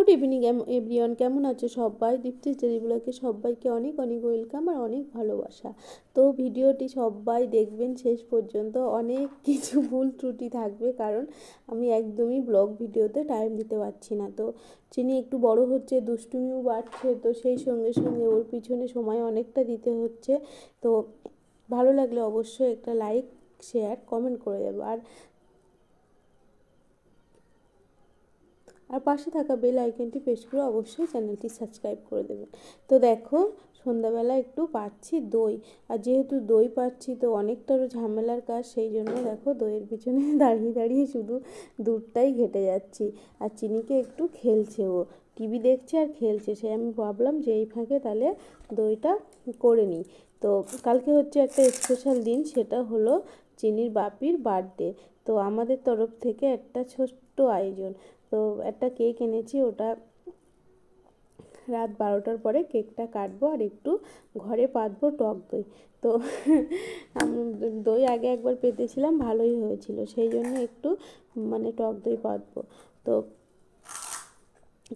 Good evening everyone, কেমন আছো সবাই? দীপ্তিস ডেইলি ব্লগে সবাইকে অনেক অনেক ওয়েলকাম আর অনেক ভালোবাসা। তো ভিডিওটি সবাই দেখবেন শেষ পর্যন্ত। অনেক কিছু ভুল ত্রুটি থাকবে, কারণ আমি একদমই ব্লগ ভিডিওতে টাইম দিতে পারছি না। তো চিনি একটু বড় হচ্ছে, দুষ্টুমিও বাড়ছে, তো সেই সঙ্গে সঙ্গে ওর পিছনে সময় অনেকটা দিতে হচ্ছে। তো ভালো লাগলে অবশ্যই একটা লাইক, শেয়ার, কমেন্ট করে দেবো। আর পাশে থাকা বেল আইকনটি প্রেস করে অবশ্যই চ্যানেলটি সাবস্ক্রাইব করে দেবেন। তো দেখো, সন্ধ্যাবেলা একটু পাচ্ছি দই, আর যেহেতু দই পাচ্ছি তো অনেকটারও ঝামেলার কাজ, সেই জন্য দেখো দইয়ের পিছনে দাঁড়িয়ে দাঁড়িয়ে শুধু দুধটাই ঘেটে যাচ্ছি। আর চিনিকে একটু খেলছে, ও টিভি দেখছে আর খেলছে, সে আমি ভাবলাম যে এই ফাঁকে তাহলে দইটা করে নিই। তো কালকে হচ্ছে একটা স্পেশাল দিন, সেটা হলো চিনির বাপির বার্থডে। তো আমাদের তরফ থেকে একটা ছোট্ট আয়োজন। তো একটা কেক এনেছি, ওটা রাত 12টার পরে কেকটা কাটবো, আর একটু ঘরে পাতবো টক দই। তো দই আগে একবার পেতেছিলাম, ভালোই হয়েছিল, সেই জন্য একটু টক দই পাতবো। তো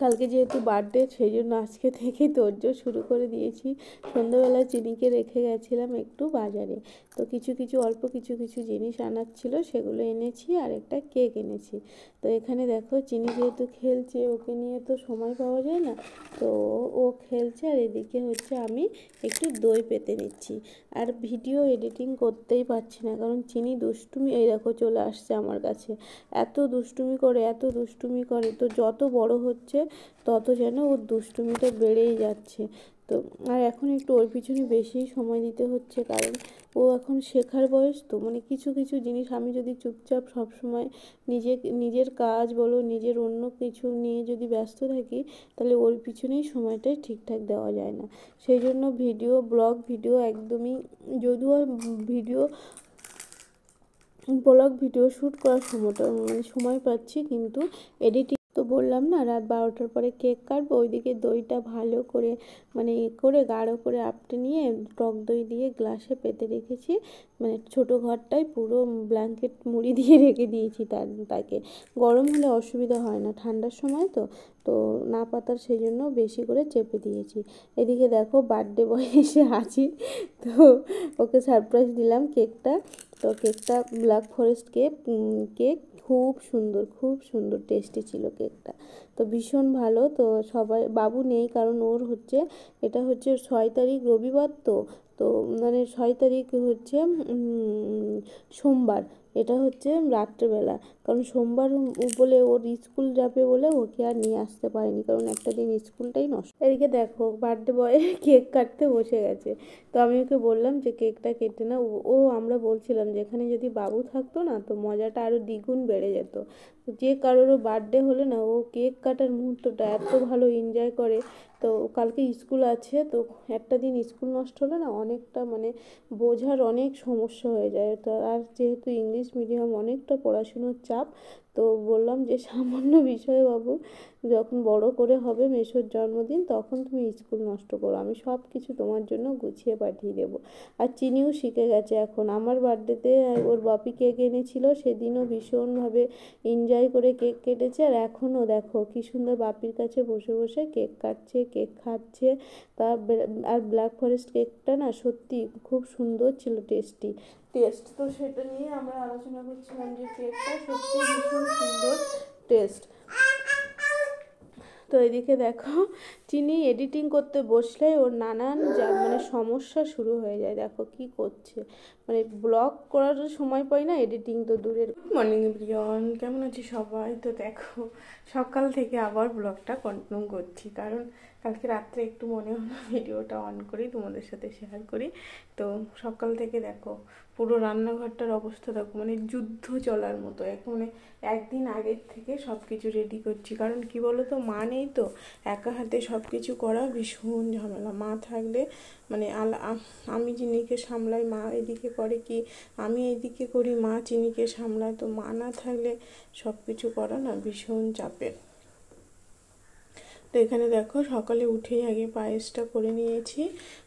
কালকে যেহেতু বার্থডে, সেই জন্য আজকে থেকেই তোড়জোড় শুরু করে দিয়েছি। সন্ধ্যাবেলা চিনিকে রেখে গেছিলাম একটু বাজারে, তো অল্প কিছু জিনিস আনার ছিল, সেগুলো এনেছি, আর একটা কেক এনেছি। তো এখানে দেখো, চিনি যেহেতু খেলছে, ওকে নিয়ে তো সময় পাওয়া যায় না, তো ও খেলছে, আর এদিকে হচ্ছে আমি একটু দই পেতে নিচ্ছি। আর ভিডিও এডিটিং করতেই পারছি না, কারণ চিনি দুষ্টুমি, এই দেখো চলে আসছে আমার কাছে, এত দুষ্টুমি করে। তো যত বড় হচ্ছে তত যেন ওর দুষ্টুমিটা বেড়েই যাচ্ছে। তো আর এখন একটু ওর পিছনে বেশি সময় দিতে হচ্ছে, কারণ ও এখন শেখার বয়স। তো কিছু জিনিস আমি যদি চুপচাপ সবসময় নিজের কাজ বলো, নিজের অন্য কিছু নিয়ে যদি ব্যস্ত থাকি, তাহলে ওর পিছনেই সময়টাই ঠিকঠাক দেওয়া যায় না। সেই জন্য ব্লগ ভিডিও একদমই, যদিও ব্লগ ভিডিও শ্যুট করার সময় পাচ্ছি, কিন্তু এডিটিং তো বললাম না, রাত 12টার পরে কেক কাটবো, ওইদিকে দইটা ভালো করে গাঢ় করে আপটে নিয়ে টক দই দিয়ে গ্লাসে পেতে রেখেছি। ছোটো ঘরটায় পুরো ব্ল্যাঙ্কেট মুড়ি দিয়ে রেখে দিয়েছি তাকে। গরম হলে অসুবিধা হয় না, ঠান্ডার সময় তো তো না পাতার, সেই জন্য বেশি করে চেপে দিয়েছি। এদিকে দেখো, বার্থডে বয় এসে হাজির। তো ওকে সারপ্রাইজ দিলাম কেকটা। তো কেকটা ব্ল্যাক ফরেস্ট কেক খুব সুন্দর টেস্টি ছিল কেকটা, তো ভীষণ ভালো। তো সবাই, বাবু নেই, কারণ এটা হচ্ছে 6 তারিখ রবিবার। তো তো 6 তারিখ হচ্ছে সোমবার, এটা হচ্ছে রাত্রেবেলা, কারণ সোমবার বলে ওর স্কুল যাবে বলে ওকে আর নিয়ে আসতে পারিনি, কারণ একটা দিন স্কুলটাই নষ্ট। এদিকে দেখো, বার্থডে বয় কেক কাটতে বসে গেছে। তো আমি ওকে বললাম যে কেকটা কেটে না। আমরা বলছিলাম যে এখানে যদি বাবু থাকতো না, তো মজাটা আরও দ্বিগুণ বেড়ে যেত। যে কারোরও বার্থডে হলে না, ও কেক কাটার মুহূর্তটা এত ভালো এনজয় করে। তো কালকে স্কুল আছে, তো একটা দিন স্কুল নষ্ট হলে না, অনেকটা বোঝার অনেক সমস্যা হয়ে যায়। তো আর যেহেতু ইংলিশ মিডিয়াম, অনেকটা পড়াশুনোর চাপ। তো বললাম যে সামান্য বিষয়ে বাবু, যখন বড় করে হবে মেসোর জন্মদিন, তখন তুমি স্কুল নষ্ট করো, আমি সব কিছু তোমার জন্য গুছিয়ে পাঠিয়ে দেবো। আর চিনিও শিখে গেছে এখন। আমার বার্থডেতে ওর বাপি কেক এনেছিল, সেদিনও ভীষণভাবে এনজয় করে কেক কেটেছে, আর এখনও দেখো কী সুন্দর বাপির কাছে বসে বসে কেক কাটছে, কেক খাচ্ছে। আর ব্ল্যাক ফরেস্ট কেকটা না সত্যি খুব সুন্দর ছিল, টেস্ট। তো সেটা নিয়ে আমরা আলোচনা করছিলাম যে কেকটা সত্যি ভীষণ সুন্দর টেস্ট। তো এদিকে দেখো, চিনি এডিটিং করতে বসলে ওর নানান সমস্যা শুরু হয়ে যায়। দেখো কি করছে, ব্লগ করার সময় পাই না, এডিটিং তো দূরের। গুড মর্নিং এভরিওয়ান, কেমন আছি সবাই? তো দেখো, সকাল থেকে আবার ব্লগটা কন্টিনিউ করছি, কারণ কালকে রাত্রে একটু মনে হলো ভিডিওটা অন করি, তোমাদের সাথে শেয়ার করি। তো সকাল থেকে দেখো, পুরো রান্নাঘরটার অবস্থা দেখো, যুদ্ধ চলার মতো। এখন একদিন আগের থেকে সব কিছু রেডি করছি, কারণ কি বলো তো, মা নেই, তো একা হাতে সব কিছু করা ভীষণ ঝামেলা। মা থাকলে আমি চিনিকে সামলাই, মা এদিকে করে কি, আমি এইদিকে করি, মা চিনিকে সামলায়। তো মা না থাকলে সব কিছু করা না ভীষণ চাপের। তো এখানে দেখো সকালে উঠেই আগে পায়েসটা করে নিয়েছি,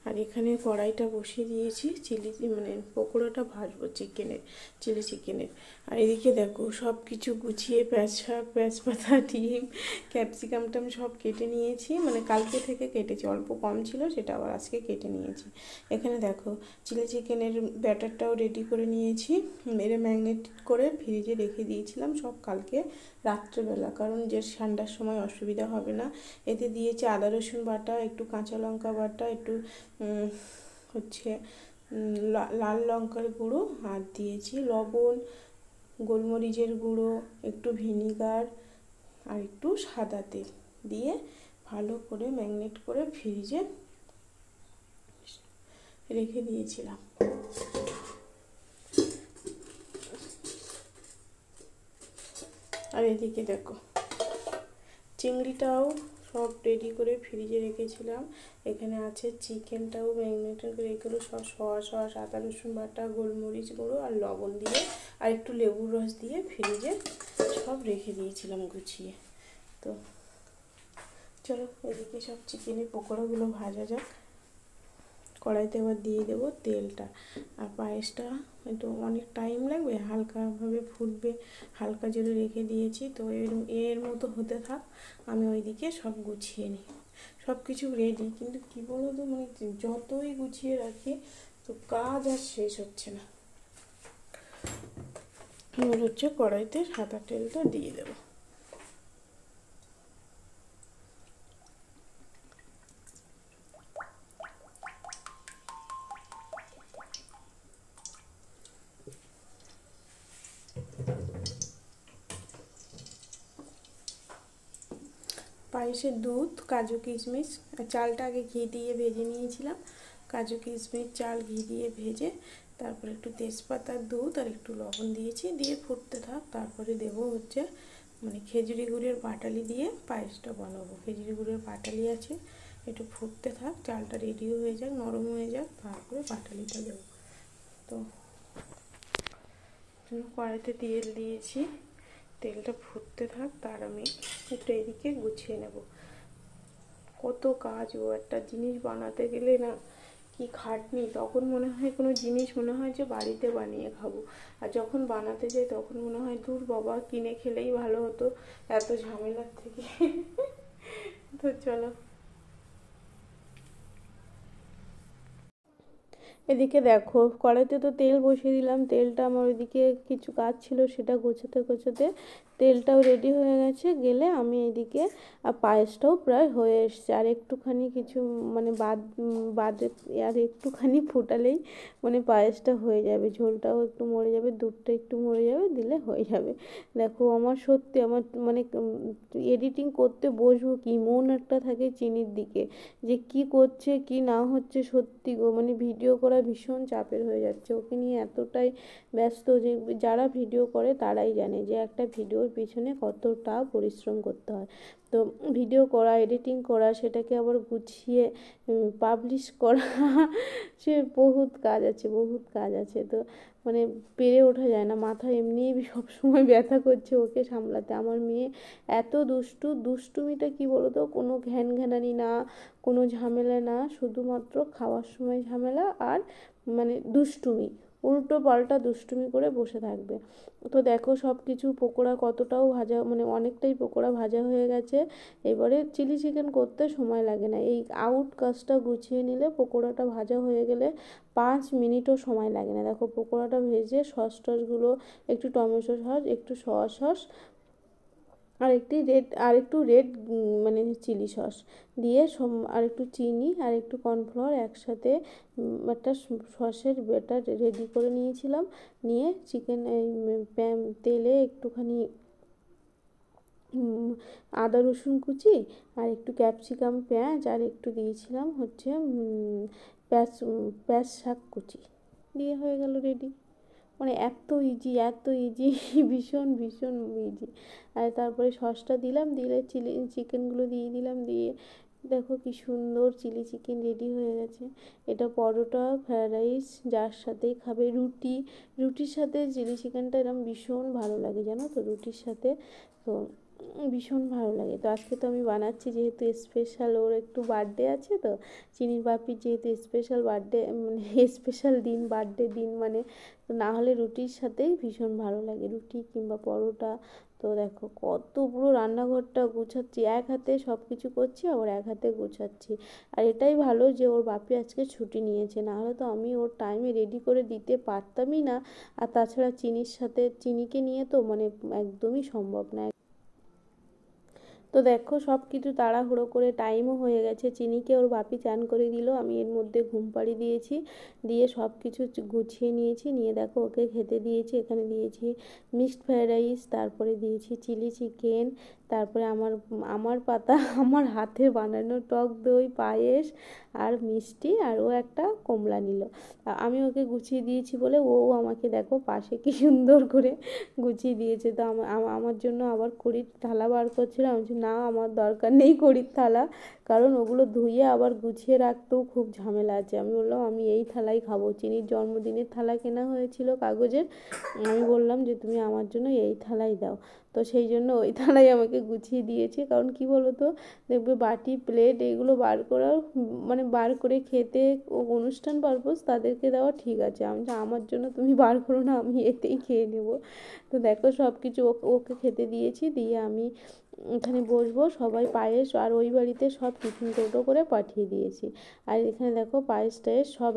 আর এখানে কড়াইটা বসিয়ে দিয়েছি মানে পকোড়াটা ভাজবো চিলি চিকেনের। আর এদিকে দেখো সব কিছু গুছিয়ে পেঁয়াজ শাক, পেঁয়াজপাতা, ডিম, ক্যাপসিকামটা আমি সব কেটে নিয়েছি, মানে কালকে থেকে কেটেছি, অল্প কম ছিল সেটা আবার আজকে কেটে নিয়েছি। এখানে দেখো চিলি চিকেনের ব্যাটারটাও রেডি করে নিয়েছি, মেরে ম্যাগনেট করে ফ্রিজে রেখে দিয়েছিলাম সব কালকে রাত্রেবেলা, কারণ যে ঠান্ডার সময় অসুবিধা হবে না। এতে দিয়েছি আদা রসুন বাটা, একটু কাঁচা লঙ্কা বাটা, একটু হচ্ছে লাল লঙ্কার গুঁড়ো, আর দিয়েছি লবণ, গোলমরিচের গুঁড়ো, একটু ভিনিগার আর একটু সাদা তেল দিয়ে ভালো করে ম্যাগনেট করে ফ্রিজে রেখে দিয়েছিলাম। আর এদিকে দেখো চিংড়িটাও সব রেডি করে ফ্রিজে রেখেছিলাম। এখানে আছে চিকেনটাও ম্যারিনেটেড করে এগুলো সব সস আদা রসুন বাটা, গোলমরিচ গুঁড়ো আর লবণ দিয়ে আর একটু লেবুর রস দিয়ে ফ্রিজে সব রেখে দিয়েছিলাম গুছিয়ে। তো চলো এদিকে সব চিকেনের পকোড়াগুলো ভাজা যাক। কড়াইতে এবার দিয়ে দেবো তেলটা, আর পায়েসটা একটু অনেক টাইম লাগবে, হালকাভাবে ফুটবে, হালকা জোরে রেখে দিয়েছি। তো এর মতো হতে থাক, আমি ওইদিকে সব গুছিয়ে নিই। সব কিছু রেডি, কিন্তু কী বলো তো, মানে যতই গুছিয়ে রাখি তো কাজ আর শেষ হচ্ছে না। এবার হচ্ছে কড়াইতে সাদা তেলটা দিয়ে দেবো। পায়েসের দুধ, কাজু কিশমিশ, চালটা আগে ঘি দিয়ে ভেজে নিয়েছিলাম, কাজু কিশমিশ চাল ঘি দিয়ে ভেজে তারপরে একটু তেজপাতা, দুধ আর একটু লবণ দিয়েছি, দিয়ে ফুটতে থাক। তারপরে দেবো হচ্ছে মানে খেজুরি গুড়ের পাটালি দিয়ে পায়েসটা বানাবো। খেজুরি গুড়ের পাটালি আছে, একটু ফুটতে থাক, চালটা রেডিও হয়ে যাক, নরম হয়ে যাক, তারপরে পাটালিটা দেবো। তো কড়াইতে তেল দিয়েছি, তেলটা ফুটতে থাক, তার আমি একটু এদিকে গুছিয়ে নেব। কত কাজ ও, একটা জিনিস বানাতে গেলে না কি খাটনি, তখন মনে হয় কোনো জিনিস মনে হয় যে বাড়িতে বানিয়ে খাবো, আর যখন বানাতে যাই তখন মনে হয় দূর বাবা কিনে খেলেই ভালো হতো এত ঝামেলার থেকে। তো চলো এদিকে দেখো কড়াইতে তো তেল বসিয়ে দিলাম, তেলটা আমার ওইদিকে কিছু কাজ ছিল সেটা গোছাতে গোছাতে তেলটাও রেডি হয়ে গেছে, গেলে আমি এদিকে আর পায়েসটাও প্রায় হয়ে এসছে, আর একটুখানি কিছু মানে বাদে আর একটুখানি ফুটালেই মানে পায়েসটা হয়ে যাবে, ঝোলটাও একটু মরে যাবে, দুধটা একটু মরে যাবে, দিলে হয়ে যাবে। দেখো আমার সত্যি আমার মানে এডিটিং করতে বসবো কি মন একটা থাকে চিনির দিকে, যে কি করছে কি না হচ্ছে, সত্যি গো মানে ভিডিও করা ভীষণ চাপের হয়ে যাচ্ছে, ওকে নিয়ে এতটাই ব্যস্ত যে যারা ভিডিও করে তারাই জানে যে একটা ভিডিওর পিছনে কতটা পরিশ্রম করতে হয়। তো ভিডিও করা, এডিটিং করা, সেটাকে আবার গুছিয়ে পাবলিশ করা, সে বহুত কাজ আছে, বহুত কাজ আছে। তো মানে পেরে ওঠা যায় না, মাথা এমনিই সবসময় ব্যথা করছে ওকে সামলাতে। আমার মেয়ে এত দুষ্টুমিটা কি বলো তো, কোনো ঘ্যানঘ্যানানি না, কোনো ঝামেলা না, শুধুমাত্র খাওয়ার সময় ঝামেলা আর মানে দুষ্টুমি, উল্টো পাল্টা দুষ্টুমি করে বসে থাকবে। তো দেখো সব কিছু পকোড়া কতটাও ভাজা, মানে অনেকটাই পকোড়া ভাজা হয়ে গেছে। এবারে চিলি চিকেন করতে সময় লাগে না, এই আউট কাজটা গুছিয়ে নিলে পকোড়াটা ভাজা হয়ে গেলে 5 মিনিটও সময় লাগে না। দেখো পকোড়াটা ভেজে সস টসগুলো, একটু টমেটো সস, একটু সয়া সস, আর একটু রেড মানে চিলি সস দিয়ে আর একটু চিনি আর একটু কর্নফ্লাওয়ার একসাথে একটা সসের ব্যাটার রেডি করে নিয়েছিলাম। নিয়ে চিকেন তেলে একটুখানি আদা রসুন কুচি আর একটু ক্যাপসিকাম, পেঁয়াজ আর একটু দিয়েছিলাম হচ্ছে পেঁয়াজ শাক কুচি, দিয়ে হয়ে গেল রেডি। মানে এত ইজি ভীষণ ভীষণ ইজি। আর তারপরে সসটা দিলাম, দিলে চিকেনগুলো দিয়ে দিলাম, দিয়ে দেখো কি সুন্দর চিলি চিকেন রেডি হয়ে গেছে। এটা পরোটা, ফ্রায়েড রাইস যার সাথেই খাবে, রুটির সাথে চিলি চিকেনটা এরকম ভীষণ ভালো লাগে জানো তো, রুটির সাথে। তো ভীষণ ভালো লাগে। তো আজকে তো আমি বানাচ্ছি যেহেতু স্পেশাল, ওর একটু বার্থডে আছে, তো চিনির বাপির যেহেতু স্পেশাল বার্থডে মানে স্পেশাল দিন, বার্থডে দিন মানে, তো না হলে রুটির সাথেই ভীষণ ভালো লাগে, রুটি কিংবা পরোটা। তো দেখো কত পুরো রান্নাঘরটা গুছাচ্ছি, এক হাতে সব কিছু করছি আবার এক হাতে গুছাচ্ছি। আর এটাই ভালো যে ওর বাপি আজকে ছুটি নিয়েছে, নাহলে তো আমি ওর টাইমে রেডি করে দিতে পারতামই না। আর তাছাড়া চিনির সাথে, চিনিকে নিয়ে তো মানে একদমই সম্ভব না। তো দেখো সব কিছু তাড়াহুড়ো করে, টাইমও হয়ে গেছে, চিনিকে ওর বাপি চান করে দিল, আমি এর মধ্যে ঘুম পাড়িয়ে দিয়েছি, দিয়ে সব কিছু গুছিয়ে নিয়েছি, নিয়ে দেখো ওকে খেতে দিয়েছি। এখানে দিয়েছি মিক্সড ফ্রাইড রাইস, তারপরে দিয়েছি চিলি চিকেন, তারপরে আমার আমার পাতা আমার হাতে বানানো টক দই, পায়েস আর মিষ্টি, আর ও একটা কমলা নিল। আমি ওকে গুছিয়ে দিয়েছি বলে ও আমাকে দেখো পাশে কি সুন্দর করে গুছিয়ে দিয়েছে। তো আমার জন্য আবার কড়ির থালা বার করছিল, আমি বলছি না আমার দরকার নেই কড়ির থালা, কারণ ওগুলো ধুয়ে আবার গুছিয়ে রাখতেও খুব ঝামেলা আছে। আমি বললাম আমি এই থালাই খাবো, চিনির জন্মদিনের থালা কেনা হয়েছিল কাগজের, আমি বললাম যে তুমি আমার জন্য এই থালাই দাও। তো সেই জন্য ওই থালাই আমাকে গুছিয়ে দিয়েছে, কারণ কি বলো তো, দেখবে বাটি প্লেট এগুলো বার করার মানে বার করে খেতে ও অনুষ্ঠান পারপোজ তাদেরকে দেওয়া ঠিক আছে, আমি আমার জন্য তুমি বার করো না, আমি এতেই খেয়ে নেবো। তো দেখো সব কিছু ওকে খেতে দিয়েছি, দিয়ে আমি এখানে বসবো, সবাই পায়েস আর ওই বাড়িতে সব টিফিন কৌটো করে পাঠিয়ে দিয়েছি। আর এখানে দেখো পায়েস টায়েস সব